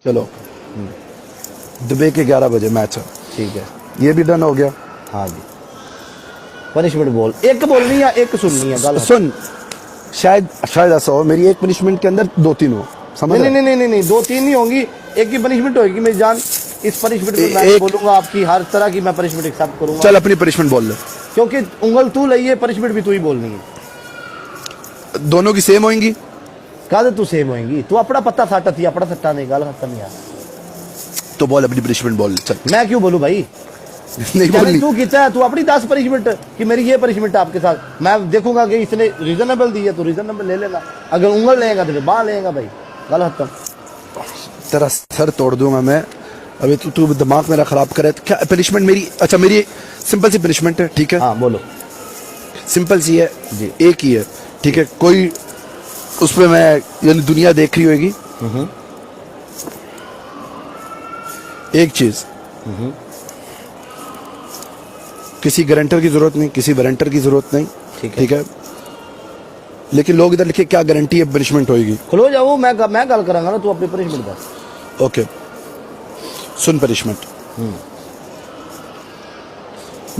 चलो दुबई के 11 बजे मैच है, ठीक है, ये भी डन हो गया। हाँ जी। पनिशमेंट बोल, एक बोलनी है एक सुननी है गल। सुन, शायद ऐसा हो मेरी एक पनिशमेंट के अंदर 2-3 हो, समझ नहीं नहीं नहीं नहीं नहीं, 2-3 नहीं होंगी, एक ही पनिशमेंट होगी मेरी जान। इस पनिशमेंट में मैं बोलूंगा आपकी हर तरह की मैं पनिशमेंट एक्सेप्ट करूंगा। चल अपनी पनिशमेंट बोल ले, क्योंकि उंगल तू लई है, पनिशमेंट भी तू ही बोलनी है। दोनों की सेम होंगी। कद तू सेम होएगी, तू अपना पत्ता साटा थी, अपना सट्टा नहीं, गल खत्म यार। तो बोल अपनी पनिशमेंट बोल, चल। मैं क्यों बोलूं भाई, नहीं बोलनी तू कहता है, तू अपनी 10 पनिशमेंट कि मेरी ये पनिशमेंट आपके साथ, मैं देखूंगा कि इसने रीजनेबल दी है तो रीजनेबल ले लेगा, अगर उंगल लेगा तो बाह लेगा भाई, गल खत्म। तेरा सर तोड़ दूंगा मैं अभी। तू दिमाग मेरा खराब करे। क्या पनिशमेंट मेरी? अच्छा मेरी सिंपल सी पनिशमेंट है, ठीक है। हाँ बोलो। सिंपल सी है जी, एक ही है, ठीक है। कोई उस पर मैं यानी दुनिया देख रही होगी। एक चीज, किसी गारंटर की जरूरत नहीं, किसी वारंटर की जरूरत नहीं, ठीक है। लेकिन लोग इधर लिखे क्या गारंटी है पनिशमेंट होगी। खलो जाओ, मैं गल करांगा ना, तू अपनी पनिशमेंट दस। ओके सुन पनिशमेंट।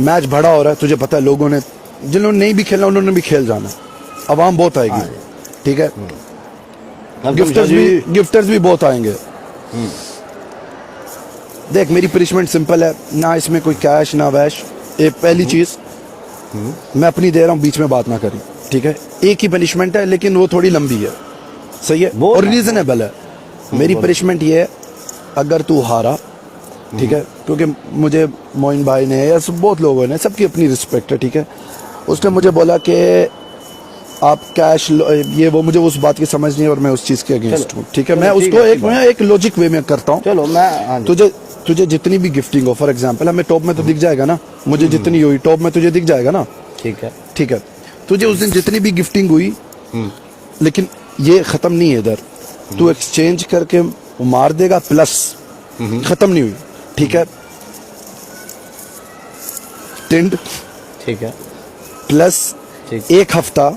मैच बड़ा हो रहा है, तुझे पता है लोगों ने, जिन्होंने नहीं भी खेलना उन्होंने भी खेल जाना, आवाम बहुत आएगी, ठीक है। गिफ्टर्स भी बहुत आएंगे। देख मेरी पनिशमेंट सिंपल है, ना इसमें कोई कैश ना वैश। एक पहली चीज मैं अपनी दे रहा हूं, बीच में बात ना करी, ठीक है। एक ही पनिशमेंट है लेकिन वो थोड़ी लंबी है, सही है, और रीजनेबल है। मेरी पनिशमेंट ये है, अगर तू हारा, ठीक है, क्योंकि मुझे मोइन भाई ने या बहुत लोगों ने, सबकी अपनी रिस्पेक्ट है, ठीक है। उसने मुझे बोला कि आप कैश ये वो, मुझे उस बात की समझ नहीं है और मैं उस चीज के अगेंस्ट हूँ, ठीक है। मैं उसको एक लॉजिक वे में करता हूँ। चलो मैं तुझे जितनी भी गिफ्टिंग हो, फॉर एग्जांपल हमें टॉप में तो दिख जाएगा ना, मुझे जितनी हुई टॉप में तुझे दिख जाएगा ना, ठीक है, ठीक है। तुझे उस दिन जितनी भी गिफ्टिंग हुई, लेकिन ये खत्म नहीं है इधर, तू एक्सचेंज करके मार देगा प्लस, खत्म नहीं हुई, ठीक है। टिंड, ठीक है, प्लस ठीक। एक हफ्ता,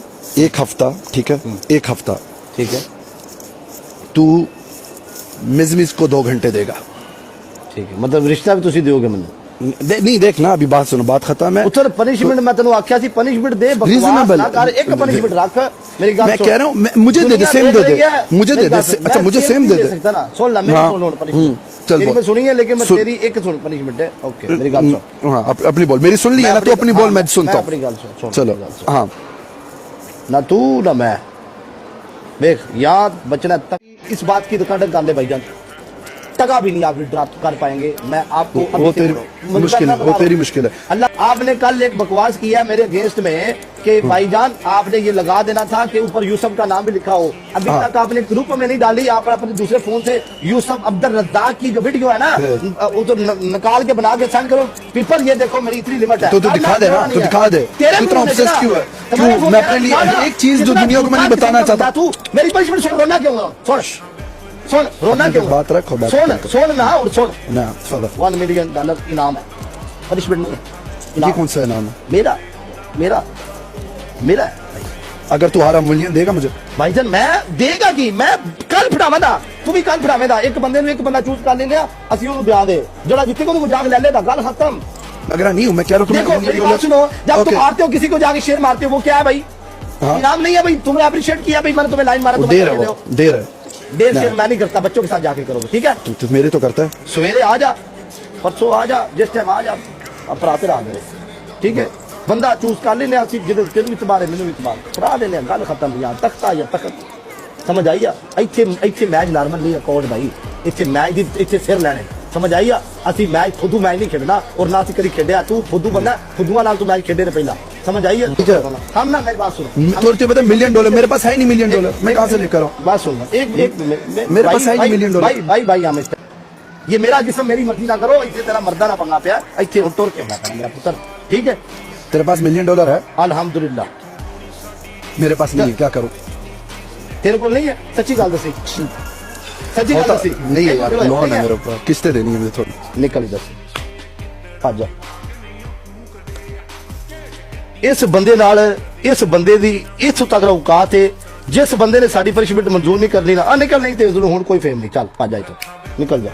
ठीक है, एक हफ्ता, ठीक है, तू मिजमिज को 2 घंटे देगा, ठीक है। मतलब रिश्ता भी तुसी दोगे मैंने? नहीं देखना, अभी बात सुनो, बात खत्म है। उधर पनिशमेंट मैं तेन आख्या सी, पनिशमेंट दे, रीजनेबल एक पनिशमेंट रख। मेरी गल मैं कह रहा हूँ, मुझे दे दे, सेम दे दे, मुझे दे दे। अच्छा मुझे सेम दे दे ना, सुन ला मेरी सुन पनिशमेंट। चल मैं सुनी है लेकिन मैं तेरी एक सुन पनिशमेंट है। ओके मेरी गल सुन। हाँ अपनी बोल, मेरी सुन ली है ना, तू अपनी बोल, मैं सुनता हूँ। अपनी गल सुन। चलो हाँ, ना तू ना मैं, देख याद बचना तक इस बात की दुकान गांधे भाईजान, टका भी नहीं आप ड्राफ्ट कर पाएंगे। मैं आपको वो तेरी मुश्किल है, वो तेरी मुश्किल है। अल्लाह आपने कल एक बकवास किया मेरे अगेंस्ट में कि भाईजान आपने ये लगा देना था कि ऊपर यूसुफ का नाम भी लिखा हो, अभी तक आपने ग्रुप में नहीं डाली। आप अपने दूसरे फोन से यूसुफ अब्दुल रज्जाक की जो वीडियो है ना, वो तो निकाल के बना के सेंड करो पीपर, ये देखो मेरी इतनी लिमिट है। तो दिखा दे ना, तो दिखा दे। इतना ऑब्सेस क्यों है? क्यों? मैं अपने लिए एक चीज जो दुनिया को मैं नहीं बताना चाहता। तू मेरी पनिशमेंट सुन, रोना क्यों? सुन रोना क्यों? बात रखो, सुन ना, और सुन ना। $1 मिलियन इनाम है, पनिशमेंट नहीं। ये कौन सा इनाम है? मेरा मेरा मेरा अगर तू हारा मिलियन देगा मुझे? भाईजान मैं देगा कि मैं कल फड़ावा दा, तू भी कल फड़ावे दा। एक बंदे एक बंदा चूज कर लेने, असि ओनू ब्याह दे, जड़ा जितने को जाके ले लेदा, गल खत्म। अगर नहीं हूं मैं कह रहा हूं। देखो मेरी बात सुनो, जब तुम मारते हो किसी को जाके शेर मारते हो, वो क्या है भाई? इनाम नहीं है भाई, तुमने अप्रिशिएट किया भाई, मैंने तुम्हें लाइन मारा, तुम दे रहे शेर मैं नहीं करता, बच्चों के साथ जाके करोगे, ठीक है। तो मेरे तो करता है। सवेरे आ जा, परसों आ जा, जिस टाइम आ जा, अपराते आ गए, ठीक है। बंदा चूज कर लेने, तेन भी तबार है, मैंने भी तबार फड़ा देने, गल खत्म। यहाँ तख्त आ या तख्त, समझ आई आ? इतने मैच नॉर्मल नहीं अकॉर्ड भाई, इतने मैच इतने सिर लैने, समझ आई आ? असि मैच फुदू मैच नहीं खेलना, और ना कभी खेलिया। तू फुदू बंदा, फुदुआ नाल तू मैच खेले ने पहला, समझ आई है? हम ना मेरी बात सुनो, तुझे पता $1 मिलियन मेरे पास है नहीं, $1 मिलियन मैं कहां से लेकर आऊं? बात सुन, एक मेरे पास है नहीं $1 मिलियन। भाई हम ये मेरा जिसम मेरी मर्जी ना करो, इतने तेरा मर्दा ना पंगा पिया, इतने उठोर के मेरा पुत्र, ठीक है। तेरे पास $1 मिलियन है? अल्हम्दुलिल्लाह। मेरे पास नहीं है, क्या करूं? तेरे को नहीं है? सच्ची गल दसी, सच्ची गल दसी। नहीं है यार, लोन है मेरे ऊपर, किस्तें देनी है मुझे थोड़ी। निकल इधर से, आ जा। इस बंदे नाल, इस बंदे दी इस तक औकात है जिस बंदे ने साड़ी पनिशमेंट मंजूर नहीं करनी ना निकल नहीं तो हुण कोई फेम नहीं, चल भज जा इत्थों, निकल जा।